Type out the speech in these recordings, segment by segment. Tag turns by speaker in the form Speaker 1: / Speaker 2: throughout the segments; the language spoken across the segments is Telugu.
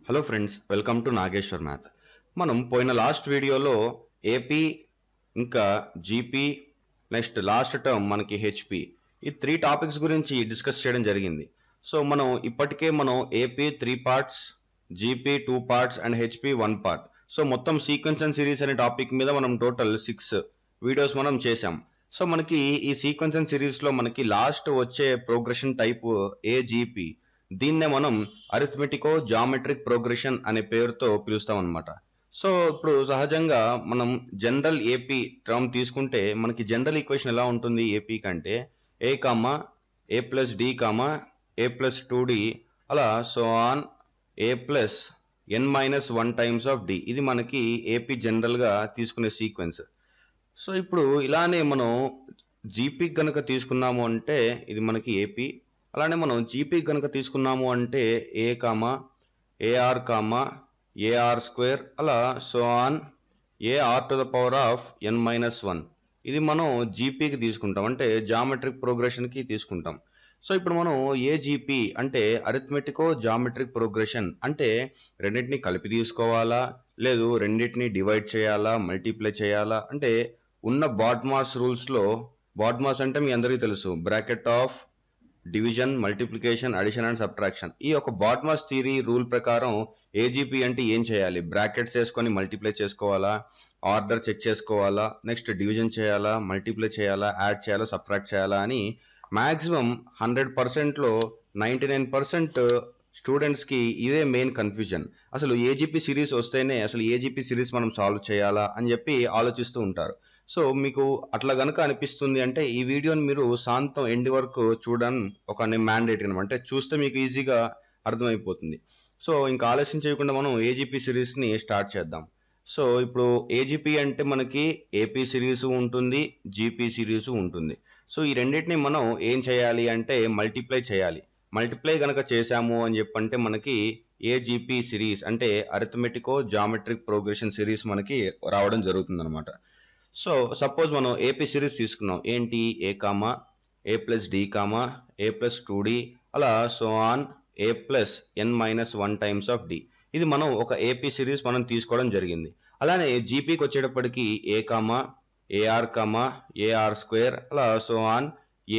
Speaker 1: Hello friends, welcome to Nageshwar math. మనం పోయిన లాస్ట్ వీడియోలో ఏపీ ఇంకా జీపీ నెక్స్ట్ లాస్ట్ టర్మ్ మనకి హెచ్పి ఈ 3 టాపిక్స్ గురించి డిస్కస్ చేయడం జరిగింది. సో మనం ఇప్పటికే AP 3 parts, GP 2 parts and HP 1 part. So మొత్తం సీక్వెన్స్ అండ్ సిరీస్ అనే టాపిక్ మీద మనం టోటల్ 6 వీడియోస్ మనం చేసాం. సో మనకి ఈ సీక్వెన్స్ అండ్ సిరీస్లో మనకి లాస్ట్ వచ్చే ప్రోగ్రెషన్ టైప్ ఏజీపీ, దీన్నే మనం అరిథమెటికో జామెట్రిక్ ప్రోగ్రెషన్ అనే పేరుతో పిలుస్తాం అనమాట. సో ఇప్పుడు సహజంగా మనం జనరల్ ఏపీ టర్మ్ తీసుకుంటే మనకి జనరల్ ఈక్వేషన్ ఎలా ఉంటుంది ఏపీ కంటే A comma A plus D comma A plus 2d అలా so on A plus N minus 1 times of D. ఇది మనకి ఏపీ జనరల్గా తీసుకునే సీక్వెన్స్. సో ఇప్పుడు ఇలానే మనం జీపీ కనుక తీసుకున్నాము అంటే ఇది మనకి ఏపీ. అలానే మనం జీపీ కనుక తీసుకున్నాము అంటే a comma a r comma a r square అలా so on a r to the power of n minus 1. ఇది మనం జీపీకి తీసుకుంటాం, అంటే జామెట్రిక్ ప్రోగ్రెషన్కి తీసుకుంటాం. సో ఇప్పుడు మనం ఏజీపీ అంటే అరిథమెటికో జామెట్రిక్ ప్రోగ్రెషన్ అంటే రెండింటిని కలిపి తీసుకోవాలా, లేదు రెండింటిని డివైడ్ చేయాలా, మల్టిప్లై చేయాలా, అంటే ఉన్న బాడ్మాస్ రూల్స్లో, బాడ్మాస్ అంటే మీ అందరికీ తెలుసు, bracket of division, multiplication, addition and subtraction. ఈ యొక్క బాడ్మాస్ థియరీ రూల్ ప్రకారం ఏజీపీ అంటే ఏం చేయాలి, బ్రాకెట్స్ వేసుకొని మల్టిప్లై చేసుకోవాలా, ఆర్డర్ చెక్ చేసుకోవాలా, నెక్స్ట్ డివిజన్ చేయాలా, మల్టిప్లై చేయాలా, యాడ్ చేయాలా, సబ్ట్రాక్ట్ చేయాలా అని మ్యాక్సిమం 100%లో 99% స్టూడెంట్స్కి ఇదే మెయిన్ కన్ఫ్యూజన్. అసలు ఏజీపీ సిరీస్ వస్తేనే అసలు ఏజీపీ సిరీస్ మనం సాల్వ్ చేయాలా అని చెప్పి ఆలోచిస్తూ ఉంటారు. సో మీకు అట్లా గనక అనిపిస్తుంది అంటే ఈ వీడియోని మీరు శాంతం ఎండ్ వరకు చూడడం ఒక మ్యాండేటరీ అనమాట. అంటే చూస్తే మీకు ఈజీగా అర్థమైపోతుంది. సో ఇంకా ఆలస్యం చేయకుండా మనం ఏజీపీ సిరీస్ని స్టార్ట్ చేద్దాం. సో ఇప్పుడు ఏజీపీ అంటే మనకి ఏపీ సిరీస్ ఉంటుంది, జీపీ సిరీస్ ఉంటుంది. సో ఈ రెండింటిని మనం ఏం చేయాలి అంటే మల్టిప్లై చేయాలి. మల్టిప్లై కనుక చేశాము అని చెప్పంటే మనకి ఏజీపీ సిరీస్ అంటే అరిథమెటికో జామెట్రిక్ ప్రోగ్రెషన్ సిరీస్ మనకి రావడం జరుగుతుంది అనమాట. సో సపోజ్ మనం ఏపీ సిరీస్ తీసుకున్నాం. ఏంటి a comma A plus D comma A plus 2d అలా so on A plus N minus 1 times of D. ఇది మనం ఒక ఏపీ సిరీస్ మనం తీసుకోవడం జరిగింది. అలానే జీపీకి వచ్చేటప్పటికి a comma a r comma a r square అలా so on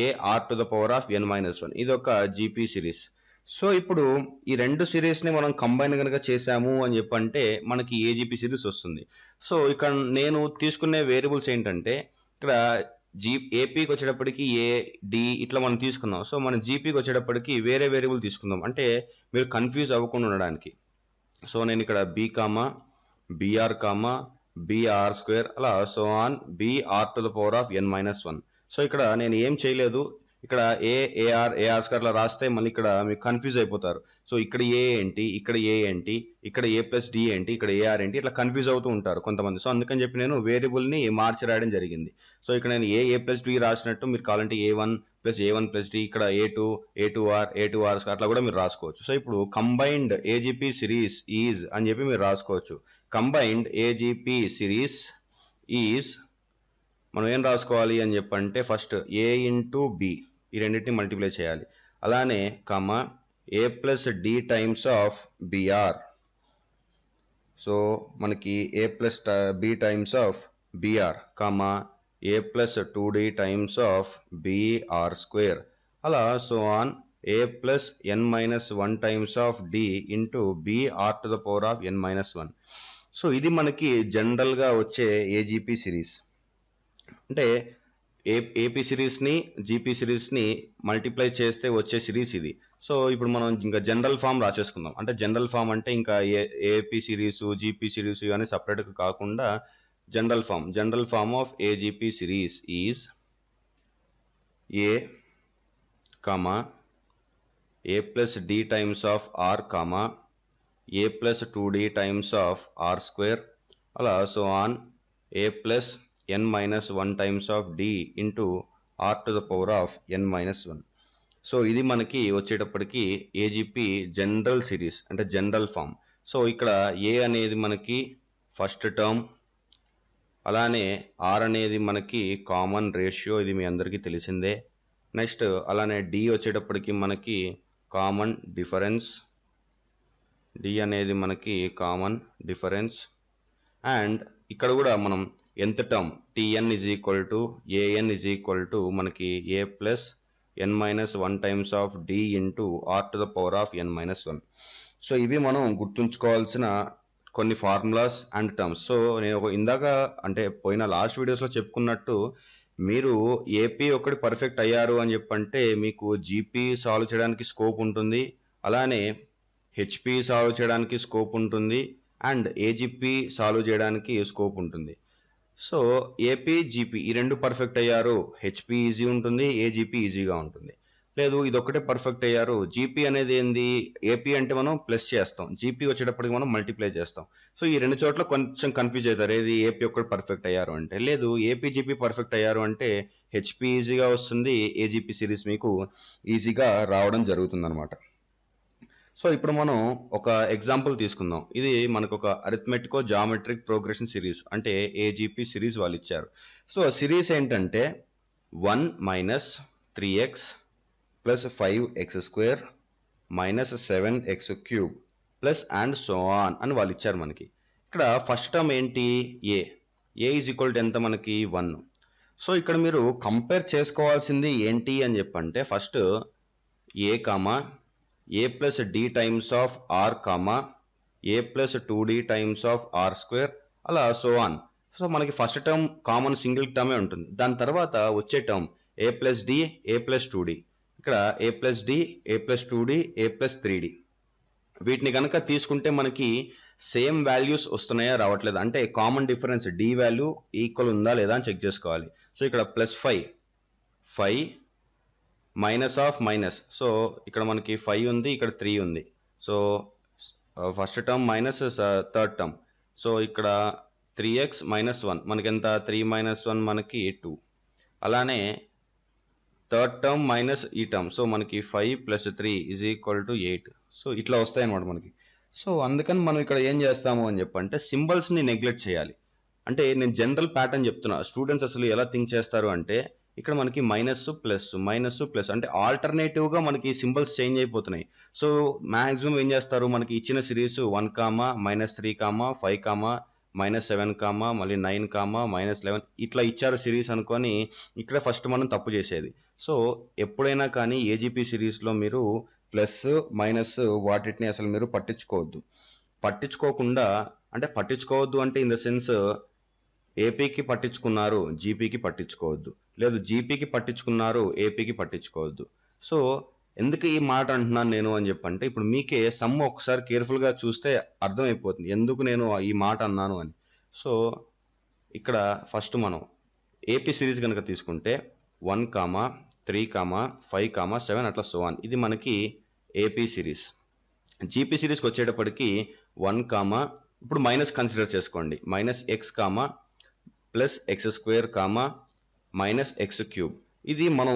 Speaker 1: a r to the power of n minus 1. ఇది ఒక జీపీ సిరీస్. సో ఇప్పుడు ఈ రెండు సిరీస్ని మనం కంబైన్ కనుక చేసాము అని చెప్పంటే మనకి ఏజీపీ సిరీస్ వస్తుంది. సో ఇక్కడ నేను తీసుకునే వేరియబుల్స్ ఏంటంటే ఇక్కడ ఏపీకి వచ్చేటప్పటికి ఏ డి ఇట్లా మనం తీసుకున్నాం. సో మనం జీపీకి వచ్చేటప్పటికి వేరే వేరియబుల్ తీసుకుందాం, అంటే మీరు కన్ఫ్యూజ్ అవ్వకుండా ఉండడానికి. సో నేను ఇక్కడ b comma b r comma b r square అలా so on b r to the power of n minus 1. So ఇక్కడ నేను ఏం చేయలేదు, ఇక్కడ ఏఆర్ స్క్వేర్ లా రాస్తే మళ్ళీ ఇక్కడ మీకు కన్ఫ్యూజ్ అయిపోతారు. సో ఇక్కడ ఏ ఏంటి, ఇక్కడ ఏ ఏంటి, ఇక్కడ ఏ ప్లస్ డి ఏంటి, ఇక్కడ ఏఆర్ ఏంటి, ఇట్లా కన్ఫ్యూజ్ అవుతూ ఉంటారు కొంతమంది. సో అందుకని చెప్పి నేను వేరియబుల్ని మార్చి రాయడం జరిగింది. సో ఇక్కడ నేను ఏ ప్లస్ డి రాసినట్టు మీరు కావాలంటే ఏ1 ప్లస్ ఏ1 ప్లస్ డి, ఇక్కడ ఏ2ఆర్ అట్లా కూడా మీరు రాసుకోవచ్చు. సో ఇప్పుడు కంబైన్డ్ ఏజీపీ సిరీస్ ఈజ్ అని చెప్పి మీరు రాసుకోవచ్చు. కంబైన్డ్ ఏజీపీ సిరీస్ ఈజ్ మనం ఏం రాసుకోవాలి అని చెప్పంటే ఫస్ట్ ఏ ఇంటూ బి, ఈ రెండింటిని మల్టిప్లై చేయాలి. అలానే comma A plus d times of b r. So మనకి a plus b times of b r comma A plus 2d times of b r square అలా so on A plus N minus 1 times of d into b r to the power of n minus 1. So ఇది మనకి జనరల్గా వచ్చే ఏజీపీ సిరీస్. అంటే ఏపీ సిరీస్ని జీపీ సిరీస్ని మల్టిప్లై చేస్తే వచ్చే సిరీస్ ఇది. సో ఇప్పుడు మనం ఇంకా జనరల్ ఫామ్ రాసేసుకుందాం. అంటే జనరల్ ఫామ్ అంటే ఇంకా ఏపీ సిరీస్ జీపీ సిరీస్ ఇవన్నీ సపరేట్గా కాకుండా general form of AGP series is a comma A plus d times of r comma A plus 2d times of r square అలా so on A plus n minus 1 times of d into r to the power of n minus 1. So ఇది మనకి వచ్చేటప్పటికి ఏజీపీ జనరల్ సిరీస్ అంటే జనరల్ ఫామ్. సో ఇక్కడ ఏ అనేది మనకి ఫస్ట్ టర్మ్, అలానే ఆర్ అనేది మనకి కామన్ రేషియో, ఇది మీ అందరికీ తెలిసిందే. నెక్స్ట్ అలానే డి వచ్చేటప్పటికి మనకి కామన్ డిఫరెన్స్, డి అనేది మనకి కామన్ డిఫరెన్స్. అండ్ ఇక్కడ కూడా మనం nth term tn is equal to an is equal to మనకి a plus n minus 1 times of d into are to the power of n minus 1. So ఇవి మనం గుర్తుంచుకోవాల్సిన కొన్ని ఫార్ములాస్ అండ్ టర్మ్స్. సో నేను ఇందాక అంటే పోయిన లాస్ట్ వీడియోస్లో చెప్పుకున్నట్టు మీరు ఏపీ ఒకటి పర్ఫెక్ట్ అయ్యారు అని చెప్పంటే మీకు జీపీ సాల్వ్ చేయడానికి స్కోప్ ఉంటుంది, అలానే హెచ్పి సాల్వ్ చేయడానికి స్కోప్ ఉంటుంది, అండ్ ఏజీపీ సాల్వ్ చేయడానికి స్కోప్ ఉంటుంది. సో ఏపీ జీపీ ఈ రెండు పర్ఫెక్ట్ అయ్యారు, హెచ్పి ఈజీ ఉంటుంది, ఏజీపీ ఈజీగా ఉంటుంది. లేదు ఇది ఒకటే పర్ఫెక్ట్ అయ్యారు, జీపీ అనేది ఏంది, ఏపీ అంటే మనం ప్లస్ చేస్తాం, జీపీ వచ్చేటప్పటికి మనం మల్టిప్లై చేస్తాం. సో ఈ రెండు చోట్ల కొంచెం కన్ఫ్యూజ్ అవుతారు, ఏది ఏపీ ఒక్కటి పర్ఫెక్ట్ అయ్యారు అంటే. లేదు ఏపీ జీపీ పర్ఫెక్ట్ అయ్యారు అంటే హెచ్పి ఈజీగా వస్తుంది, ఏజీపీ సిరీస్ మీకు ఈజీగా రావడం జరుగుతుంది అనమాట. సో ఇప్పుడు మనం ఒక ఎగ్జాంపుల్ తీసుకుందాం. ఇది మనకు ఒక అరిథమెటికో జామెట్రిక్ ప్రోగ్రెషన్ సిరీస్ అంటే ఏజీపీ సిరీస్ వాళ్ళు ఇచ్చారు. సో సిరీస్ ఏంటంటే 1 minus 3x plus 5x square minus 7x cube plus and so on అని వాళ్ళు ఇచ్చారు మనకి. ఇక్కడ ఫస్ట్ టర్మ్ ఏంటి, ఏ ఈజ్ ఈక్వల్ టు ఎంత మనకి 1. సో ఇక్కడ మీరు కంపేర్ చేసుకోవాల్సింది ఏంటి అని చెప్పంటే first A comma a plus d times of r comma a plus 2d times of r square అలా సో ఆన్. సో మనకి ఫస్ట్ టర్మ్ కామన్ సింగిల్ టర్మే ఉంటుంది, దాని తర్వాత వచ్చే term a plus d a plus 2d, ఇక్కడ a plus d a plus 2d a plus 3d. వీటిని కనుక తీసుకుంటే మనకి సేమ్ వాల్యూస్ వస్తున్నాయా రావట్లేదు, అంటే common difference d value equal ఉందా లేదా అని చెక్ చేసుకోవాలి. సో ఇక్కడ plus 5 minus of minus, so ఇక్కడ మనకి 5 ఉంది, ఇక్కడ 3 ఉంది. So first term minus third term, so ఇక్కడ 3x మైనస్ 1 మనకి ఎంత, 3 మైనస్ 1 మనకి 2. అలానే థర్డ్ టర్మ్ మైనస్ ఈ టర్మ్, సో మనకి 5 plus 3 is equal to 8. So ఇట్లా వస్తాయి అన్నమాట మనకి. సో అందుకని మనం ఇక్కడ ఏం చేస్తాము అని చెప్పంటే సింబల్స్ని నెగ్లెక్ట్ చేయాలి. అంటే నేను జనరల్ ప్యాటర్న్ చెప్తున్నా, స్టూడెంట్స్ అసలు ఎలా థింక్ చేస్తారు అంటే ఇక్కడ మనకి మైనస్ ప్లస్ అంటే ఆల్టర్నేటివ్గా మనకి సింబల్స్ చేంజ్ అయిపోతున్నాయి. సో మ్యాక్సిమం ఏం చేస్తారు, మనకి ఇచ్చిన series 1 comma minus 3 comma 5 comma minus 7 comma మళ్ళీ 9 కామా మైనస్ 11 ఇట్లా ఇచ్చారు సిరీస్ అనుకొని ఇక్కడ ఫస్ట్ మనం తప్పు చేసేది. సో ఎప్పుడైనా కానీ ఏజీపీ సిరీస్లో మీరు ప్లస్ మైనస్ వాటిని అసలు మీరు పట్టించుకోవద్దు అంటే ఇన్ ద సెన్స్ ఏపీకి పట్టించుకున్నారు జీపీకి పట్టించుకోవద్దు, లేదు జీపీకి పట్టించుకున్నారు ఏపీకి పట్టించుకోవద్దు. సో ఎందుకు ఈ మాట అంటున్నాను నేను అని చెప్పంటే ఇప్పుడు మీకే సమ్ ఒకసారి కేర్ఫుల్గా చూస్తే అర్థమైపోతుంది ఎందుకు నేను ఈ మాట అన్నాను అని. సో ఇక్కడ ఫస్ట్ మనం ఏపీ సిరీస్ కనుక తీసుకుంటే 1 కామా 3 కామా 5 కామా 7 అట్లా సో ఆన్, ఇది మనకి ఏపీ సిరీస్. జీపీ సిరీస్కి వచ్చేటప్పటికి 1 కామా ఇప్పుడు మైనస్ కన్సిడర్ చేసుకోండి, minus X comma plus X square comma minus X cube, ఇది మనం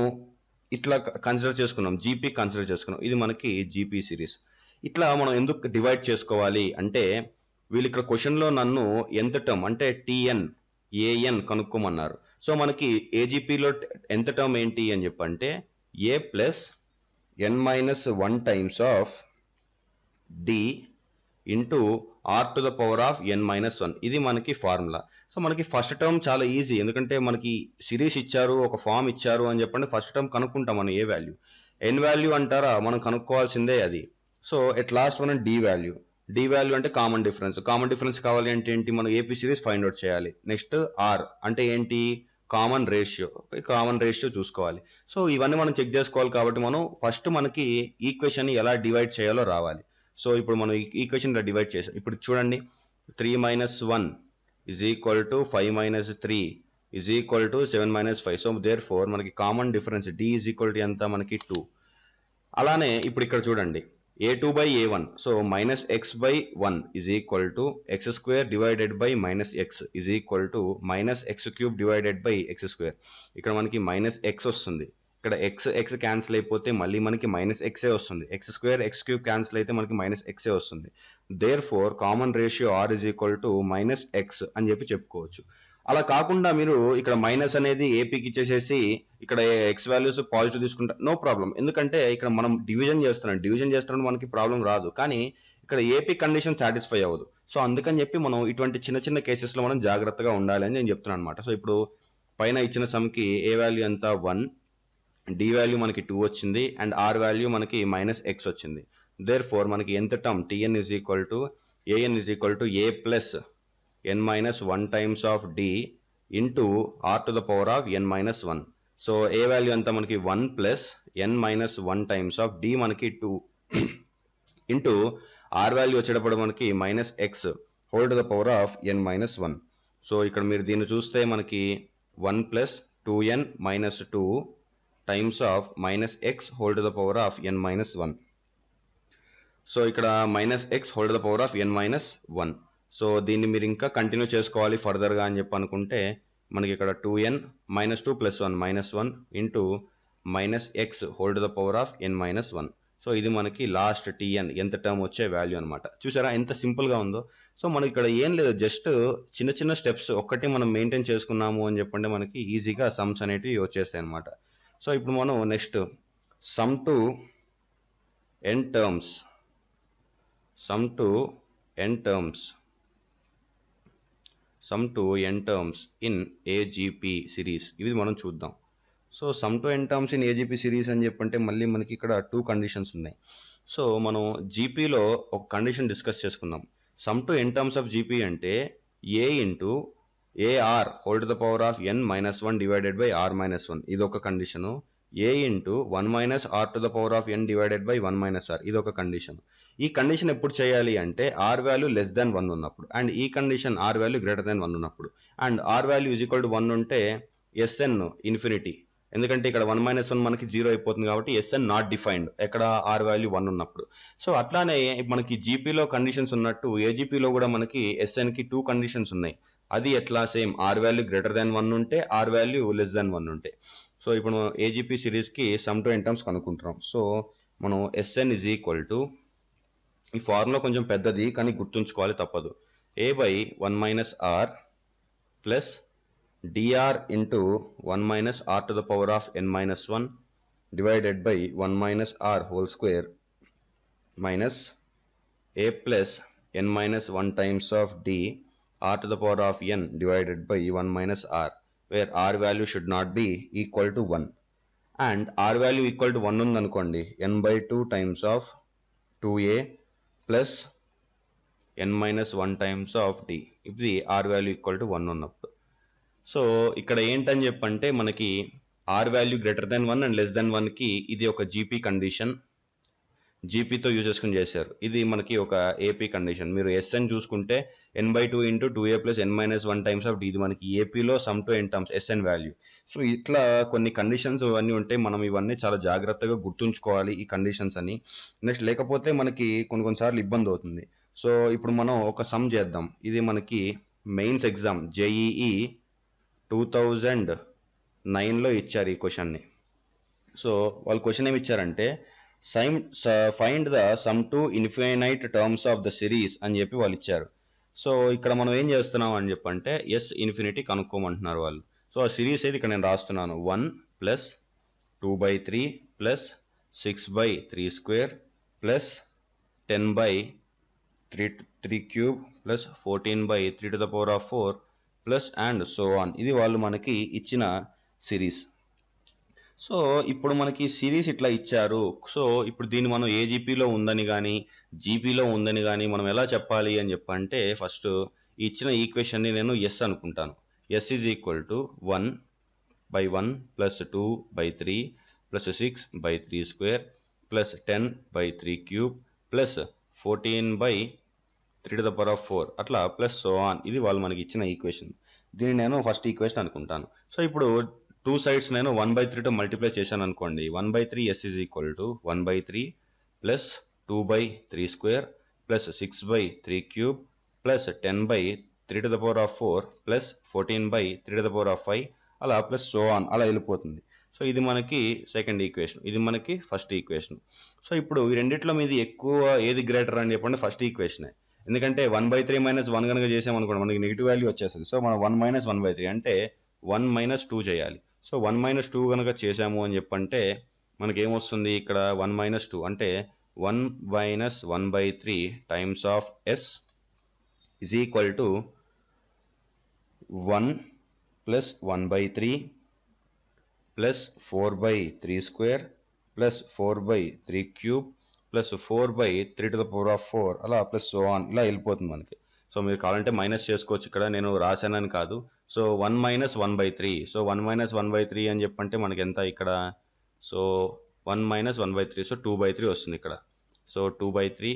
Speaker 1: ఇట్లా కన్సిడర్ చేసుకున్నాం, జీపీ కన్సిడర్ చేసుకున్నాం, ఇది మనకి జీపీ సిరీస్. ఇట్లా మనం ఎందుకు డివైడ్ చేసుకోవాలి అంటే వీళ్ళు ఇక్కడ క్వశ్చన్లో నన్ను ఎంత టర్మ్ అంటే టిఎన్ ఏఎన్ కనుక్కోమన్నారు. సో మనకి ఏజీపీలో ఎంత టర్మ్ ఏంటి అని చెప్పంటే a plus N minus 1 times of d into are to the power of n minus 1, ఇది మనకి ఫార్ములా. సో మనకి ఫస్ట్ టర్మ్ చాలా ఈజీ, ఎందుకంటే మనకి సిరీస్ ఇచ్చారు, ఒక ఫామ్ ఇచ్చారు అని చెప్పండి, ఫస్ట్ టర్మ్ కనుక్కుంటాం మనం ఏ వాల్యూ, ఎన్ వాల్యూ అంటారా మనం కనుక్కోవాల్సిందే అది. సో ఎట్ లాస్ట్ మనం డి వాల్యూ అంటే కామన్ డిఫరెన్స్ కావాలి అంటే ఏంటి, మనం ఏపీ సిరీస్ ఫైండ్ అవుట్ చేయాలి. నెక్స్ట్ ఆర్ అంటే ఏంటి, కామన్ రేషియో చూసుకోవాలి. సో ఇవన్నీ మనం చెక్ చేసుకోవాలి కాబట్టి మనం ఫస్ట్ మనకి ఈక్వేషన్ ఎలా డివైడ్ చేయాలో రావాలి. సో ఇప్పుడు మనం ఈక్వేషన్ డివైడ్ చేసాం, ఇప్పుడు చూడండి 3 minus 1 is equal to 5 minus 3 is equal to 7 minus 5. So therefore మనకి common difference d is equal to ఎంత మనకి 2. అలానే ఇప్పుడు ఇక్కడ చూడండి a2 by a1, so minus X by 1 is equal to X square divided by minus X is equal to minus X cube divided by X square. ఇక్కడ మనకి మైనస్ ఎక్స్ వస్తుంది, ఇక్కడ ఎక్స్ క్యాన్సిల్ అయిపోతే మళ్ళీ మనకి మైనస్ ఎక్సే వస్తుంది, X square X cube cancel అయితే మనకి మైనస్ ఎక్సే వస్తుంది. Therefore common ratio R is equal to minus X అని చెప్పుకోవచ్చు. అలా కాకుండా మీరు ఇక్కడ మైనస్ అనేది ఏపీకి ఇచ్చేసేసి ఇక్కడ ఎక్స్ వాల్యూస్ పాజిటివ్ తీసుకుంటే నో ప్రాబ్లం, ఎందుకంటే ఇక్కడ మనం డివిజన్ చేస్తున్నాం మనకి ప్రాబ్లం రాదు. కానీ ఇక్కడ ఏపీ కండిషన్ సాటిస్ఫై అవ్వదు. సో అందుకని చెప్పి మనం ఇటువంటి చిన్న చిన్న కేసెస్లో మనం జాగ్రత్తగా ఉండాలి అని నేను చెప్తున్నాను అనమాట. సో ఇప్పుడు పైన ఇచ్చిన సమ్కి ఏ వాల్యూ ఎంత 1, డి వాల్యూ మనకి 2 వచ్చింది అండ్ ఆర్ వాల్యూ మనకి -x వచ్చింది. దేర్ ఫోర్ మనకి ఎంత term tn is equal to an is equal to a plus n minus 1 times of d into r to the power of n minus 1. So A value అంతా మనకి 1 plus n minus 1 times of d మనకి 2 into r వాల్యూ వచ్చేటప్పుడు మనకి -x whole to the power of n minus 1. So ఇక్కడ మీరు దీన్ని చూస్తే మనకి 1 plus 2n minus 2 times of -x whole to the power of n minus 1. So ఇక్కడ -x whole to the power of n minus 1. So దీన్ని మీరు ఇంకా కంటిన్యూ చేసుకోవాలి ఫర్దర్గా అని చెప్పి అనుకుంటే మనకి ఇక్కడ 2n minus 2 plus 1 -1 into -x whole to the power of n minus 1. So ఇది మనకి లాస్ట్ tn ఎంత టర్మ్ వచ్చే వాల్యూ అనమాట. చూసారా ఎంత సింపుల్గా ఉందో. సో మనకి ఇక్కడ ఏం లేదు, జస్ట్ చిన్న చిన్న స్టెప్స్ ఒక్కటి మనం మెయింటైన్ చేసుకున్నాము అని చెప్పంటే మనకి ఈజీగా సమ్స్ అనేటివి వచ్చేస్తాయి అనమాట. సో ఇప్పుడు మనం next some to n terms in AGP series ఇవి మనం చూద్దాం. So sum to n terms in AGP series అని చెప్పంటే మళ్ళీ మనకి ఇక్కడ 2 కండిషన్స్ ఉన్నాయి. సో మనం జీపీలో ఒక కండిషన్ డిస్కస్ చేసుకుందాం. Sum to n terms of GP అంటే a into AR whole to the power of n minus 1 divided by r minus 1 ఇది ఒక condition. a into 1 minus r to the power of n divided by 1 minus r ఇది ఒక కండిషన్. ఈ కండిషన్ ఎప్పుడు చేయాలి అంటే r వాల్యూ లెస్ దాన్ 1 ఉన్నప్పుడు అండ్ ఈ condition r value greater than 1 ఉన్నప్పుడు and r value is equal to 1 ఉంటే sn ఇన్ఫినిటీ, ఎందుకంటే ఇక్కడ 1 మైనస్ 1 మనకి 0 అయిపోతుంది కాబట్టి sn నాట్ డిఫైన్డ్ ఎక్కడ r వాల్యూ 1 ఉన్నప్పుడు. సో అట్లానే మనకి జీపీలో కండిషన్స్ ఉన్నట్టు ఏజీపీలో కూడా మనకి snకి 2 కండిషన్స్ ఉన్నాయి. అది ఎట్లా same r value greater than 1 ఉంటే r వాల్యూ లెస్ దాన్ 1 ఉంటే. సో ఇప్పుడు ఏజీపీ సిరీస్కి సమ్ టు n టర్మ్స్ కనుక్కుంటున్నాం. సో మనం sn ఇజ్ ఈక్వల్ టు ఈ ఫార్ములా కొంచెం పెద్దది కానీ గుర్తుంచుకోవాలి తప్పదు. a by 1 minus r plus dr into 1 minus r to the power of n minus 1 divided by 1 minus r whole square minus a plus n minus 1 times of d r to the power of n divided by 1 minus r, where r value should not be equal to 1 and r value equal to 1 undanukondi n by 2 times of 2a plus n minus 1 times of d ఇది r value equal to 1 ఉన్నప్పుడు. సో ఇక్కడ ఏంటని చెప్పంటే మనకి R value greater than 1 and less than 1కి ఇది ఒక జీపీ కండిషన్, జీపీతో యూజ్ చేసుకుని చేశారు. ఇది మనకి ఒక ఏపీ కండిషన్. మీరు ఎస్ఎన్ చూసుకుంటే n/2 into 2a plus n minus 1 times of D ఇది మనకి ఏపీలో sum to n terms SN value. So ఇట్లా కొన్ని కండిషన్స్ ఇవన్నీ ఉంటాయి, మనం ఇవన్నీ చాలా జాగ్రత్తగా గుర్తుంచుకోవాలి ఈ కండిషన్స్ అని. నెక్స్ట్ లేకపోతే మనకి కొన్నిసార్లు ఇబ్బంది అవుతుంది. సో ఇప్పుడు మనం ఒక సమ్ చేద్దాం. ఇది మనకి మెయిన్స్ ఎగ్జామ్ జేఈఈ 2009లో ఇచ్చారు ఈ క్వశ్చన్ని. సో వాళ్ళు క్వశ్చన్ ఏమి ఇచ్చారంటే find the sum to infinite terms of the series అని చెప్పి వాళ్ళు ఇచ్చారు. సో ఇక్కడ మనం ఏం చేస్తున్నాం అని చెప్పంటే ఎస్ ఇన్ఫినిటీ కనుక్కోమంటున్నారు వాళ్ళు. సో ఆ సిరీస్ అయితే ఇక్కడ నేను రాస్తున్నాను 1 plus 2/3 plus 6/3 square plus 10/3 cube plus 14/3 to the power of 4 plus and so on. ఇది వాళ్ళు మనకి ఇచ్చిన సిరీస్. సో ఇప్పుడు మనకి సిరీస్ ఇట్లా ఇచ్చారు. సో ఇప్పుడు దీన్ని మనం ఏజీపీలో ఉందని కానీ జీపీలో ఉందని కానీ మనం ఎలా చెప్పాలి అని చెప్పంటే ఫస్ట్ ఇచ్చిన ఈక్వేషన్ని నేను ఎస్ అనుకుంటాను. S is equal to 1/1 plus 2/3 plus 6/3 square plus 10/3 cube plus 14/3 to the power of 4 అట్లా ప్లస్ సో ఆన్. ఇది వాళ్ళు మనకి ఇచ్చిన ఈక్వేషన్. దీన్ని నేను ఫస్ట్ ఈక్వేషన్ అనుకుంటాను. సో ఇప్పుడు టూ సైడ్స్ నేను 1/3తో మల్టిప్లై చేశాను అనుకోండి. 1/3 S is equal to 1/3 plus 2/3 square plus 6/3 cube plus 10/3 to the power of 4 plus 14/3 to the power of 5 అలా ప్లస్ సో ఆన్ అలా వెళ్ళిపోతుంది. సో ఇది మనకి సెకండ్ ఈక్వేషన్, ఇది మనకి ఫస్ట్ ఈక్వేషన్. సో ఇప్పుడు ఈ రెండిట్లో మీది ఎక్కువ ఏది గ్రేటర్ అని చెప్పండి ఫస్ట్ ఈక్వేషనే. ఎందుకంటే 1/3 మైనస్ 1 కనుక చేసామనుకోండి మనకి నెగిటివ్ వాల్యూ వచ్చేస్తుంది. సో మనం 1 మైనస్ 1/3 అంటే 1 మైనస్ 2 చేయాలి. సో 1 మైనస్ 2 కనుక చేసాము అని చెప్పంటే మనకి ఏమొస్తుంది ఇక్కడ 1 మైనస్ 2 అంటే 1 minus 1 by 3 times of s is equal to 1 plus 1 by 3 plus 4 by 3 square plus 4 by 3 cube plus 4 by 3 to the power of 4 అలా ప్లస్ సో ఆన్ ఇలా వెళ్ళిపోతుంది మనకి. సో మీరు కావాలంటే మైనస్ చేసుకోవచ్చు, ఇక్కడ నేను రాశానని కాదు. So 1 minus 1 by 3, so 1 minus 1 by 3 అని చెప్పంటే మనకి ఎంత ఇక్కడ, so 1 minus 1 by 3, so 2 by 3 వస్తుంది ఇక్కడ. సో 2 బై 3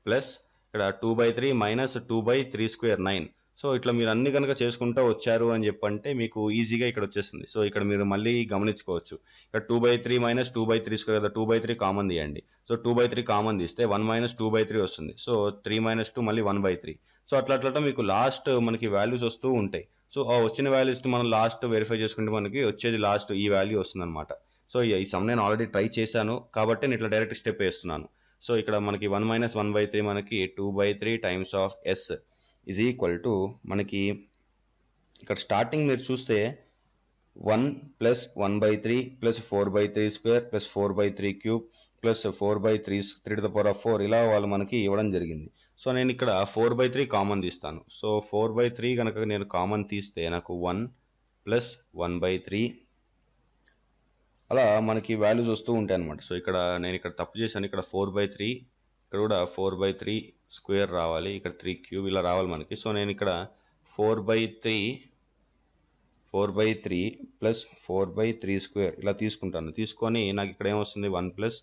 Speaker 1: ప్లస్ ఇక్కడ 2 by 3 minus 2 by 3 square 9. So ఇట్లా మీరు అన్ని కనుక చేసుకుంటూ వచ్చారు అని చెప్పంటే మీకు ఈజీగా ఇక్కడ వచ్చేస్తుంది. సో ఇక్కడ మీరు మళ్ళీ గమనించుకోవచ్చు, ఇక్కడ 2 బై 3 మైనస్ 2 బై 3 స్క్వేర్ కదా, 2 బై 3 కామన్ తీయండి. సో 2 బై 3 కామన్ తీస్తే 1 మైనస్ 2 బై 3 వస్తుంది. సో 3 మైనస్ 2 మళ్ళీ 1 బై 3. సో అట్లా మీకు లాస్ట్ మనకి వాల్యూస్ వస్తూ ఉంటాయి. సో ఆ వచ్చిన వాల్యూస్ మనం లాస్ట్ వెరిఫై చేసుకుంటే మనకి వచ్చేది లాస్ట్ ఈ వాల్యూ వస్తుంది అనమాట. సో ఈ సమ్ నేను ఆల్రెడీ ట్రై చేశాను కాబట్టి నేను ఇట్లా డైరెక్ట్ స్టెప్ వేస్తున్నాను. సో ఇక్కడ మనకి 1 మైనస్ 1 బై 3 మనకి 2 by 3 times of S is equal to మనకి ఇక్కడ స్టార్టింగ్ మీరు చూస్తే 1 plus 1 by 3 plus 4 by 3 square plus 4 by 3 cube plus 4 by 3 to the power of 4 ఇలా వాళ్ళు మనకి ఇవ్వడం జరిగింది. సో నేను ఇక్కడ 4 బై 3 కామన్ తీస్తాను. సో 4 బై 3 కనుక నేను కామన్ తీస్తే నాకు 1 ప్లస్ 1 బై 3 అలా మనకి వాల్యూస్ వస్తూ ఉంటాయి అనమాట. సో ఇక్కడ నేను ఇక్కడ తప్పు చేశాను, ఇక్కడ 4 బై 3, ఇక్కడ కూడా 4 బై 3 స్క్వేర్ రావాలి, ఇక్కడ 3 క్యూబ్ ఇలా రావాలి మనకి. సో నేను ఇక్కడ 4 బై 3 ప్లస్ 4 బై 3 స్క్వేర్ ఇలా తీసుకుంటాను. తీసుకొని నాకు ఇక్కడ ఏమొస్తుంది 1 plus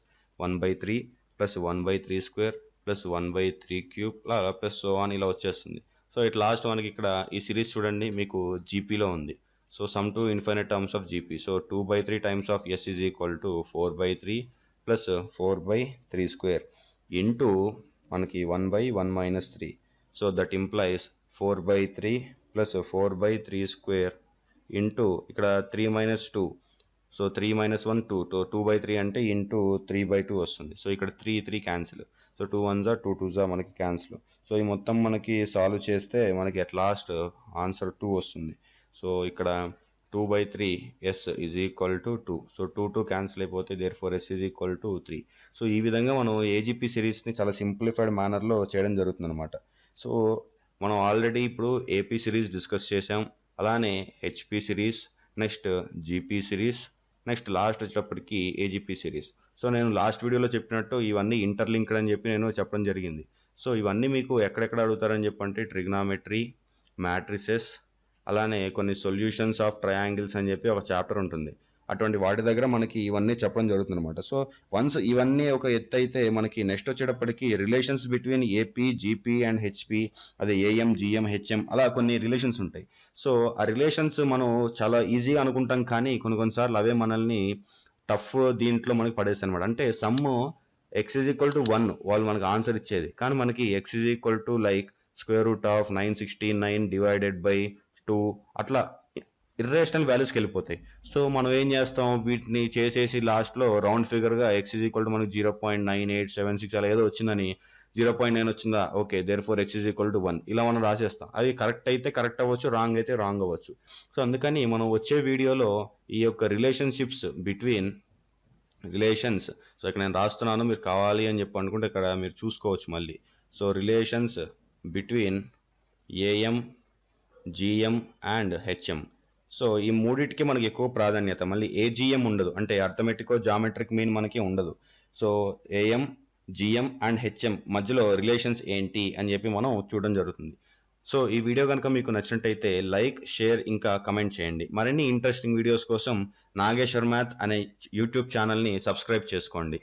Speaker 1: 1 by 3 plus 1 by 3 square plus 1 by 3 cube అలా ప్లస్ సో ఆన్ ఇలా వచ్చేస్తుంది. సో ఇట్ లాస్ట్ మనకి ఇక్కడ ఈ సిరీస్ చూడండి మీకు జీపీలో ఉంది. So sum to infinite terms of GP. So 2 by 3 times of S is equal to 4 by 3 plus 4 by 3 square into మనకి 1 by 1 minus 3. So that implies 4 by 3 plus 4 by 3 square into ఇక్కడ 3 మైనస్ 2, సో 3 మైనస్ 1 2, 2 బై 3 అంటే ఇంటూ 3 బై 2 వస్తుంది. సో ఇక్కడ 3 క్యాన్సిల్, సో 2 1 2 2 మనకి క్యాన్సిల్. సో ఈ మొత్తం మనకి సాల్వ్ చేస్తే మనకి అట్ లాస్ట్ ఆన్సర్ 2 వస్తుంది. సో ఇక్కడ 2 by 3 s is equal to 2. So 2 cancel అయిపోతే therefore s is equal to 3. So ఈ విధంగా మనం ఏజీపీ సిరీస్ని చాలా సింప్లిఫైడ్ మేనర్లో చేయడం జరుగుతుంది అనమాట. సో మనం ఆల్రెడీ ఇప్పుడు ఏపీ సిరీస్ డిస్కస్ చేసాం, అలానే HP series, next GP series, next last వచ్చేటప్పటికి ఏజీపీ సిరీస్. సో నేను లాస్ట్ వీడియోలో చెప్పినట్టు ఇవన్నీ ఇంటర్లింక్డ్ అని చెప్పి నేను చెప్పడం జరిగింది. సో ఇవన్నీ మీకు ఎక్కడెక్కడ అడుగుతారని చెప్పంటే ట్రిగ్నామెట్రీ, మ్యాట్రిసెస్, అలానే కొన్ని సొల్యూషన్స్ ఆఫ్ ట్రయాంగిల్స్ అని చెప్పి ఒక చాప్టర్ ఉంటుంది. అటువంటి వాటి దగ్గర మనకి ఇవన్నీ చెప్పడం జరుగుతుంది అనమాట. సో వన్స్ ఇవన్నీ ఒక ఎత్తు అయితే మనకి నెక్స్ట్ వచ్చేటప్పటికి relations between AP, GP and HP, అదే ఏఎం, జిఎం, హెచ్ఎం అలా కొన్ని రిలేషన్స్ ఉంటాయి. సో ఆ రిలేషన్స్ మనం చాలా ఈజీగా అనుకుంటాం, కానీ కొన్నిసార్లు అవే మనల్ని టఫ్ దీంట్లో మనకి పడేస్తాయి అనమాట. అంటే some X is equal to 1 వాళ్ళు మనకు ఆన్సర్ ఇచ్చేది, కానీ మనకి X is equal to like square root of 969 divided by 2 అట్లా ఇర్రేషనల్ వాల్యూస్కి వెళ్ళిపోతాయి. సో మనం ఏం చేస్తాం, వీటిని చేసేసి లాస్ట్లో రౌండ్ ఫిగర్గా ఎక్స్ ఈజ్ ఈక్వల్ టు మనకి 0.9876 అలా ఏదో వచ్చిందని 0.9 వచ్చిందా, okay therefore x is equal to 1 ఇలా మనం రాసేస్తాం. అది కరెక్ట్ అయితే కరెక్ట్ అవ్వచ్చు, రాంగ్ అయితే రాంగ్ అవ్వచ్చు. సో అందుకని మనం వచ్చే వీడియోలో ఈ యొక్క రిలేషన్షిప్స్ బిట్వీన్ రిలేషన్స్, సో ఇక్కడ నేను రాస్తున్నాను, మీరు కావాలి అని చెప్పి అనుకుంటే ఇక్కడ మీరు చూసుకోవచ్చు మళ్ళీ. So relations between AM, GM and HM. So ఈ మూడింటికి మనకి ఎక్కువ ప్రాధాన్యత, మళ్ళీ ఏజిఎం ఉండదు, అంటే అర్థమెటికో జామెట్రిక్ మీన్ మనకి ఉండదు. So AM, GM and HM మధ్యలో రిలేషన్స్ ఏంటి అని చెప్పి మనం చూడడం జరుగుతుంది. సో ఈ వీడియో కనుక మీకు నచ్చినట్టయితే లైక్, షేర్ ఇంకా కమెంట్ చేయండి. మరిన్ని ఇంట్రెస్టింగ్ వీడియోస్ కోసం నాగేశ్వర్ మ్యాథ్ అనే యూట్యూబ్ ఛానల్ని సబ్స్క్రైబ్ చేసుకోండి.